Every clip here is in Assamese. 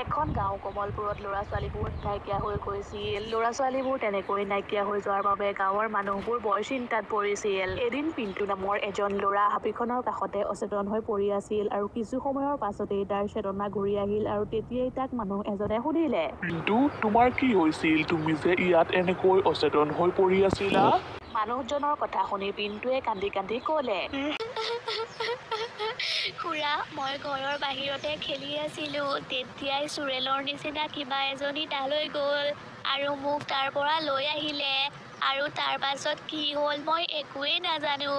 এখন গাঁও কমলপুৰত ল'ৰা ছোৱালীবোৰ নাইকিয়া হৈ গৈছিল। ল'ৰা ছোৱালীবোৰ তেনেকৈ নাইকিয়া হৈ যোৱাৰ বাবে গাঁৱৰ মানুহবোৰ বৰ চিন্তাত পৰিছিল। এদিন পিণ্টু নামৰ এজন ল'ৰা হাবিখনৰ কাষতে অচেতন হৈ পৰি আছিল আৰু কিছু সময়ৰ পাছতেই তাৰ চেতনা ঘূৰি আহিল আৰু তেতিয়াই তাক মানুহ এজনে সুধিলে, পিণ্টু, তোমাৰ কি হৈছিল? তুমি যে ইয়াত এনেকৈ অচেতন হৈ পৰি আছিলা? মানুহজনৰ কথা শুনি পিণ্টুৱে কান্দি কান্দি ক'লে, খুৰা, মই ঘৰৰ বাহিৰতে খেলি আছিলো। তেতিয়াই চুৰেলৰ নিচিনা কিবা এজনী তালৈ গ'ল আৰু মোক তাৰ পৰা লৈ আহিলে। আৰু তাৰ পাছত কি হ'ল মই একোৱেই নাজানো।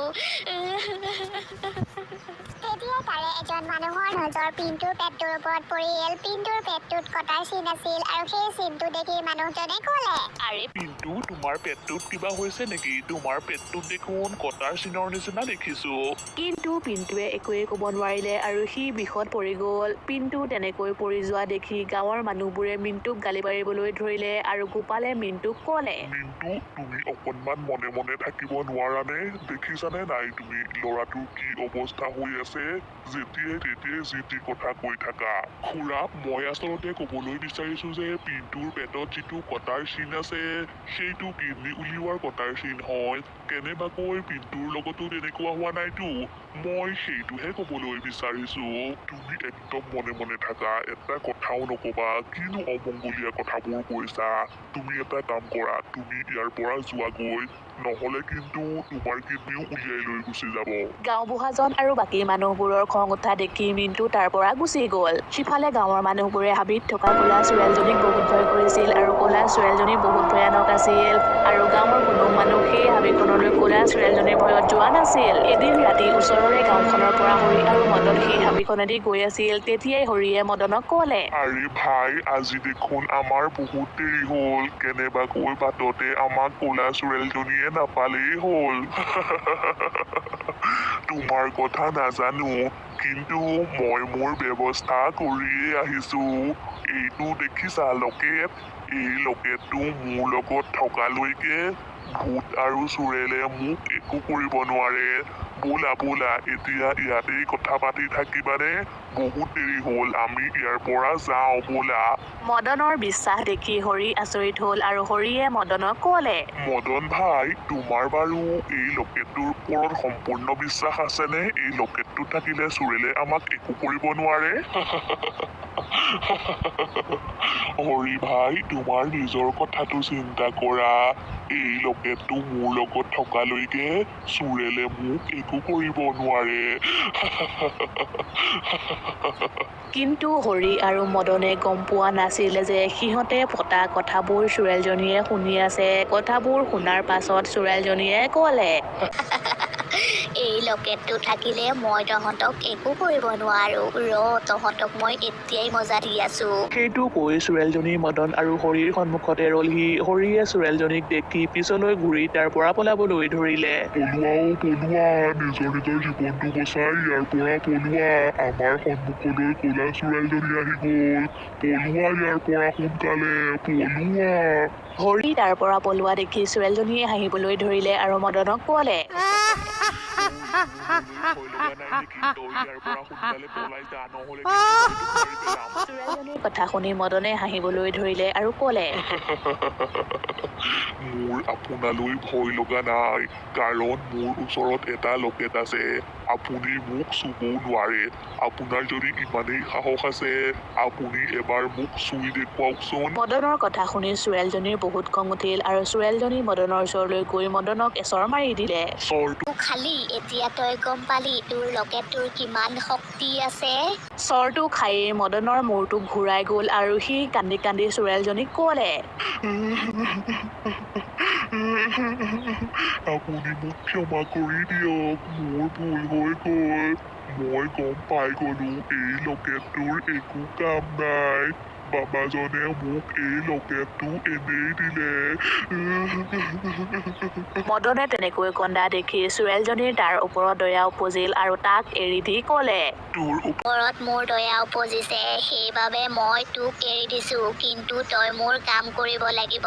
তেতিয়া তাৰে এজন মানুহৰ নজৰ পিণ্টুৰ পেটটোৰ ওপৰত পৰিল। পিণ্টুৰ পেটটোত কটাৰ চিন আছিল আৰু সেই চিনটো দেখি মানুহজনে ক'লে, আৰে পিণ্টু, তোমাৰ পেটটোত কিবা হৈছে নেকি? তোমাৰ পেটটোত দেখোন কটাৰ চিনৰ নিচিনা দেখিছো। কিন্তু পিণ্টুৱে একোৱেই ক'ব নোৱাৰিলে আৰু সি বিষত পৰি গ'ল। পিণ্টু তেনেকৈ পৰি যোৱা দেখি গাঁৱৰ মানুহবোৰে মিণ্টুক গালি পাৰিবলৈ ধৰিলে আৰু গোপালে মিণ্টুক ক'লে, মিণ্টু, তুমি অকণমান মনে মনে থাকিব নোৱাৰানে? দেখিছানে নাই তুমি ল'ৰাটোৰ কি অৱস্থা হৈ আছে? যেতিয়াই তেতিয়াই যি টি কথা কৈ থাকা। খুৰা, মই আচলতে ক'বলৈ বিচাৰিছো যে পিণ্টুৰ পেটত যিটো কটাৰ চিন আছে সেইটো কিডনী উলিওৱাৰ কটাৰ চিন হয়। কেনেবাকৈ পিণ্টুৰ লগতো তেনেকুৱা হোৱা নাইতো। মই সেইটোহে ক'বলৈ বিচাৰিছো। তুমি একদম মনে মনে থাকা, এটা কথাও নকবা। কিনো অমংগলীয়া কথাবোৰ কৈছা? তুমি এটা কাম কৰা, তুমি ইয়াৰ পৰা যোৱাগৈ, নহ'লে কিন্তু তোমাৰ কিডনীও উলিয়াই লৈ গুচি যাব। গাঁওবুঢ়াজন আৰু বাকী মানুহবোৰৰ খং উঠা দেখি মিণ্টু তাৰ পৰা গুচি গ'ল। সিফালে গাঁৱৰ মানুহবোৰে হাবিত থকা ক'লা চুৰেলজনীক বহুত ভয় কৰিছিল আৰু ক'লা চুৰেলজনী বহুত ভয়ানক আছিল আৰু গাঁৱৰ কোনো মানুহ সেই হাবিখনলৈ ক'লা চুৰেলজনীৰ ভয়ত যোৱা নাছিল। এদিন ৰাতি ওচৰৰে গাঁওখনৰ পৰা হৰি আৰু মদন সেই হাবিখনেদি গৈ আছিল। তেতিয়াই হৰিয়ে মদনক ক'লে, আৰে ভাই, আজি দেখোন আমাৰ বহুত দেৰি হ'ল। কেনেবাকৈ বাটতে আমাক ক'লা চুৰেলজনীয়ে নাপালেই হ'ল। তোমাৰ কথা নাজানো, কিন্তু মই মোৰ ব্যৱস্থা কৰিয়ে আহিছো। এইটো দেখিছা লকেট? এই লকেটটো মোৰ লগত থকালৈকে ভূত আৰু চুৰেলে মোক একো কৰিব নোৱাৰে। ব'লা ব'লা, এতিয়া ইয়াতেই কথা পাতি থাকিবানে? বহুত দেৰি হ'ল, আমি ইয়াৰ পৰা যাওঁ ব'লা। মদনৰ বিশ্বাস দেখি হৰি আচৰিত হ'ল আৰু হৰিয়ে মদনক ক'লে, মদন ভাই, তোমাৰ বাৰু এই লকেটটোৰ ওপৰত সম্পূৰ্ণ বিশ্বাস আছেনে? এই লকেটটো থাকিলে চুৰেলে আমাক একো কৰিব নোৱাৰে? হৰি ভাই, তোমাৰ নিজৰ কথাটো চিন্তা কৰা। এই লকেটটো মোৰ লগত থকালৈকে চুৰেলে মোক একো কৰিব নোৱাৰে। কিন্তু হৰি আৰু মদনে গম পোৱা নাছিল যে সিহঁতে পতা কথাবোৰ চুৰেলজনীয়ে শুনি আছে। কথাবোৰ শুনাৰ পাছত চুৰেলজনীয়ে ক'লে, এই লকেটটো থাকিলে মই তহঁতক একো কৰিব নোৱাৰো। তহঁতক মই এতিয়াই মজা দি আছো। সেইটো কৈ চুৰেলজনী মদন আৰু হৰিৰ সন্মুখতে ৰলহি। হৰিয়ে চুৰেলজনীক দেখি পিছলৈ ঘূৰি তাৰ পৰা পলাবলৈ ধৰিলে। পলোৱাও পলোৱা, নিজৰ জীৱনটো বচাই ইয়াৰ পৰা পলোৱা। আমাৰ সন্মুখলৈ ক'লা চুৰেলজনী আহি গ'ল। পলোৱা ইয়াৰ পৰা সোনকালে, পলোৱা। হৰি তাৰ পৰা পলোৱা দেখি চুৰেলজনীয়ে হাঁহিবলৈ ধৰিলে আৰু মদনক ক'লে, চুৰেলজনীৰ কথা শুনি মদনে হাঁহিবলৈ ধৰিলে আৰু ক'লে, মোৰ আপোনালৈ ভয় লগা নাই, কাৰণ মোৰ ওচৰত এটা লকেট আছে। আপুনি মোক চুবও নোৱাৰে। আপোনাৰ যদি ইমানেই সাহস আছে, আপুনি এবাৰ মোক চুই দেখুৱাওকচোন। মদনৰ কথা শুনি চুৰেলজনীৰ বহুত খং উঠিল আৰু চুৰেলজনী মদনৰ ওচৰলৈ গৈ মদনক এচৰ মাৰি দিলে। খালি এতিয়া তই গম পালি তোৰ লকেটটোৰ কিমান শক্তি আছে। চৰটো খায়েই মদনৰ মূৰটো ঘূৰাই গ'ল আৰু সি কান্দি কান্দি চুৰেলজনীক ক'লে, আপুনি মোক ক্ষমা কৰি দিয়ক, মোৰ ভুল হৈ গ'ল। মই গম পাই গলো এই লকেটটোৰ একো কাম নাই। বাবাজনে মোক এই লকেটটো এনেই দিলে। মদনে তেনেকৈ কন্দা দেখি চুৰেলজনীৰ তাৰ ওপৰত দয়া উপজিল আৰু তাক এৰি দি ক'লে, তোৰ ওপৰত মোৰ দয়া উপজিছে, সেইবাবে মই তোক এৰি দিছো। কিন্তু তই মোৰ কাম কৰিব লাগিব।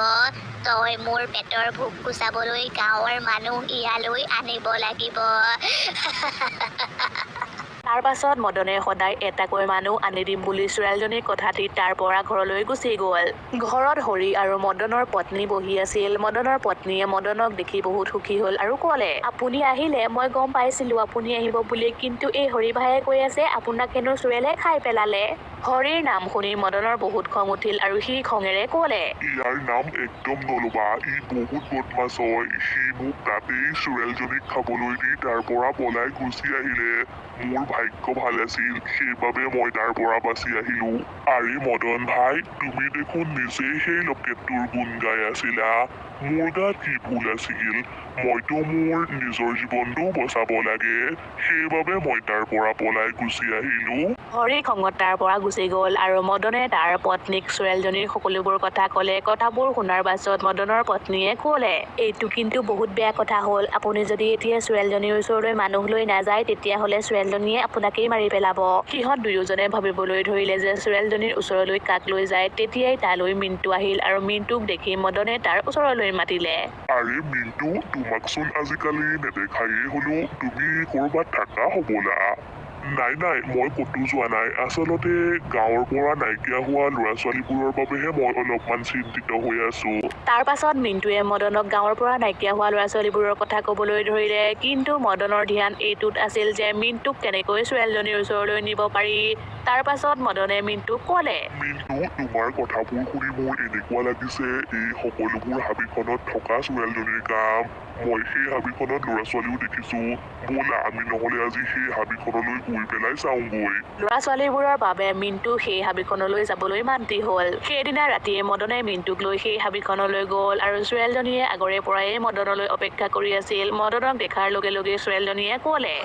তই মোৰ পেটৰ ভোক গুচাবলৈ গাঁৱৰ মানুহ ইয়ালৈ আনিব লাগিব। তাৰ পাছত মদনে সদায় এটাকৈ মানুহ আনি দিম বুলি চোৰালজনীক কথা দি তাৰ পৰা ঘৰলৈ গুচি গ'ল। ঘৰত হৰি আৰু মদনৰ পত্নী বহি আছিল। মদনৰ পত্নীয়ে মদনক দেখি বহুত সুখী হ'ল আৰু ক'লে, আপুনি আহিলে, মই গম পাইছিলো আপুনি আহিব বুলি, কিন্তু এই হৰি ভাইয়ে কৈ আছে আপোনাক হেনো চোৰেলে খাই পেলালে। হৰিৰ নাম শুনি মদনৰ বহুত খং উঠিল আৰু সি খঙেৰে ক'লে, ইয়াৰ নাম একদম নল'বা, ই বহুত বদমাছ হয়। সি মোক তাতেই চোৰেলজনীক খাবলৈ দি তাৰ পৰা পলাই গুচি আহিলে। মোৰ ভাগ্য ভাল আছিল, সেইবাবে মই তাৰ পৰা বাচি আহিলো। আৰে মদন ভাই, তুমি দেখোন নিজেই সেই লকেটটোৰ গুণ গাই আছিলা। মোৰ গাত কি ভুল আছিল? মইতো মোৰ নিজৰ জীৱনটো বচাব লাগে, সেইবাবে মই তাৰ পৰা পলাই গুচি আহিলো। হৰি খঙত তাৰ পৰা গুচি গ'ল আৰু মদনে তাৰ পত্নীক চোৰেলজনীৰ সকলোবোৰ কথা ক'লে। কথাবোৰ শুনাৰ পাছত মদনৰ পত্নীয়ে ক'লে, এইটো কিন্তু বহুত বেয়া কথা হ'ল। আপুনি যদি এতিয়া চোৰেলজনীৰ ওচৰলৈ মানুহ লৈ নাযায়, তেতিয়াহ'লে চোৰেলজনীয়ে আপোনাকেই মাৰি পেলাব। সিহঁত দুয়োজনে ভাবিবলৈ ধৰিলে যে চোৰেলজনীৰ ওচৰলৈ কাক লৈ যায়। তেতিয়াই তালৈ মিণ্টু আহিল আৰু মিণ্টুক দেখি মদনে তাৰ ওচৰলৈ মাতিলে। আৰে মিণ্টু, তোমাকচোন আজিকালি নেদেখায়ে হলো, তুমি ক'ৰবাত থাকা হ'বলা। নাই, মই ক'তো যোৱা নাই। আচলতে গাঁৱৰ পৰা নাইকিয়া হোৱা ল'ৰা-ছোৱালীবোৰৰ বাবেহে মই অলপমান চিন্তিত হৈ আছো। তাৰ পাছত মিণ্টুৱে মদনক গাঁৱৰ পৰা নাইকিয়া হোৱা ল'ৰা-ছোৱালীবোৰৰ কথা ক'বলৈ ধৰিলে, কিন্তু মদনৰ ধ্যান এইটোত আছিল যে মিণ্টুক কেনেকৈ চোৰেলজনীৰ ওচৰলৈ নিব পাৰি। তাৰ পাছত মদনে মিণ্টুক ক'লে, মিণ্টু, তোমাৰ কথাবোৰ শুনি মোৰ এনেকুৱা লাগিছে এই সকলোবোৰ হাবিখনত থকা চোৰেলজনীৰ কাম। মই সেই হাবিখনত ল'ৰা-ছোৱালীও দেখিছো। ব'লা আমি নহ'লে আজি সেই হাবিখনলৈ গৈ পেলাই চাওঁগৈ। ল'ৰা-ছোৱালীবোৰৰ বাবে মিণ্টু সেই হাবিখনলৈ যাবলৈ মান্তি হ'ল। সেইদিনা ৰাতিয়ে মদনে মিণ্টুক লৈ সেই হাবিখনলৈ গ'ল আৰু চোৰেলজনীয়ে আগৰে পৰাই মদনলৈ অপেক্ষা কৰি আছিল। মদনক দেখাৰ লগে লগে চোৰেলজনীয়ে ক'লে,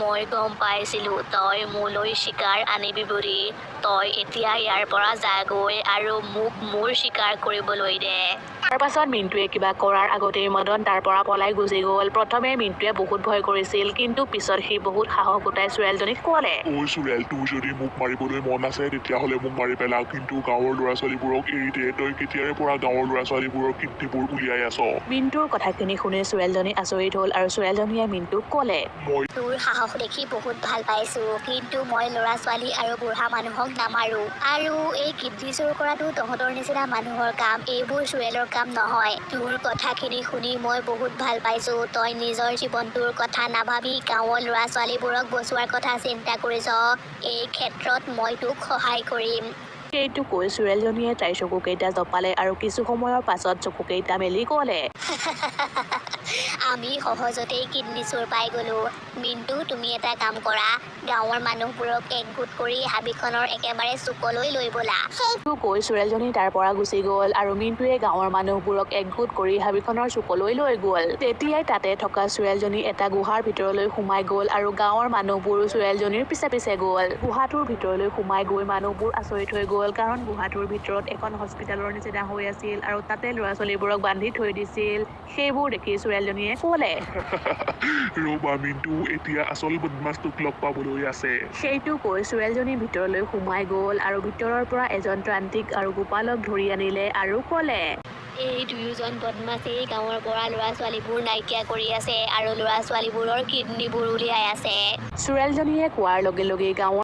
মই গম পাইছিলো তই মোলৈ চিকাৰ আনিবি বুলি। তই এতিয়া ইয়াৰ পৰা যাগৈ আৰু মোক মোৰ চিকাৰ কৰিবলৈ দে। তাৰ পাছত মিণ্টুৱে কিবা কৰাৰ আগতেই মদন তাৰ পৰা পলাই গুচি গ'ল। প্ৰথমে মিণ্টুৱে বহুত ভয় কৰিছিল, কিন্তু পিছত সি বহুত সাহস গোটাই চোৰেলজনীক ক'লে, ঐ চোৰেল, তোৰ যদি মোক মাৰিবলৈ মন আছে তেতিয়াহ'লে মোক মাৰি পেলা, কিন্তু গাঁৱৰ ল'ৰা-ছোৱালীবোৰক এৰি দে। তই কেতিয়াৰে পৰা গাঁৱৰ ল'ৰা-ছোৱালীবোৰৰ কীৰ্তিবোৰ উলিয়াই আছ? মিণ্টুৰ কথাখিনি শুনি চোৰেলজনী আচৰিত হ'ল আৰু চোৰেলজনীয়ে মিণ্টুক ক'লে, তোৰ সাহস দেখি বহুত ভাল পাইছো, কিন্তু মই ল'ৰা-ছোৱালী আৰু বুঢ়া মানুহক নামাৰো। আৰু এই কীৰ্তি চোৰ কৰাটো তহঁতৰ নিচিনা মানুহৰ কাম, এইবোৰ চোৰেলৰ কাম নহয়। তোৰ কথাখিনি শুনি মই বহুত ভাল পাইছো। তই নিজৰ জীৱনটোৰ কথা নাভাবি গাঁৱৰ ল'ৰা-ছোৱালীবোৰক বচোৱাৰ কথা চিন্তা কৰিছ। এই ক্ষেত্ৰত মই তোক সহায় কৰিম। সেইটো কৈ চোৰেলজনীয়ে তাইৰ চকুকেইটা জপালে আৰু কিছু সময়ৰ পাছত চকুকেইটা মেলি ক'লে, আমি সহজতেই কিডনী চোৰ পাই গ'লো। মিণ্টু, তুমি এটা কাম কৰা, গাঁৱৰ মানুহবোৰক একগোট কৰি হাবিখনৰ একেবাৰে চুকলৈ লৈ ব'লা। সেইটো কৈ চোৰেলজনী তাৰ পৰা গুচি গ'ল আৰু মিণ্টুৱে গাঁৱৰ মানুহবোৰক একগোট কৰি হাবিখনৰ চুকলৈ লৈ গ'ল। তেতিয়াই তাতে থকা চোৰেলজনী এটা গুহাৰ ভিতৰলৈ সোমাই গ'ল আৰু গাঁৱৰ মানুহবোৰ চোৰেলজনীৰ পিছে পিছে গ'ল। গুহাটোৰ ভিতৰলৈ সোমাই গৈ মানুহবোৰ আচৰিত হৈ গ'ল, কাৰণ গুহাটোৰ ভিতৰত এখন হস্পিতালৰ নিচিনা হৈ আছিল আৰু তাতে ল'ৰা-ছোৱালীবোৰক বান্ধি থৈ দিছিল। সেইবোৰ দেখি চোৰেলজনীয়ে ক'লে, ৰ'বা মিণ্টু, এতিয়া আচল বদমাছটোক লগ পাবলৈ আছে। সেইটো কৈ চোৰেলজনী ভিতৰলৈ সোমাই গ'ল আৰু ভিতৰৰ পৰা এজন ত্ৰান্তিক আৰু গোপালক ধৰি আনিলে আৰু ক'লে, এই দুয়োজন বদমাছেই গাঁৱৰ পৰা ল'ৰা-ছোৱালীবোৰ নাইকিয়া কৰি আছে আৰু ল'ৰা-ছোৱালীবোৰৰ কিডনীবোৰ উলিয়াই আছে। চোৰেলজনীয়ে কোৱাৰ লগে লগে গাঁৱৰ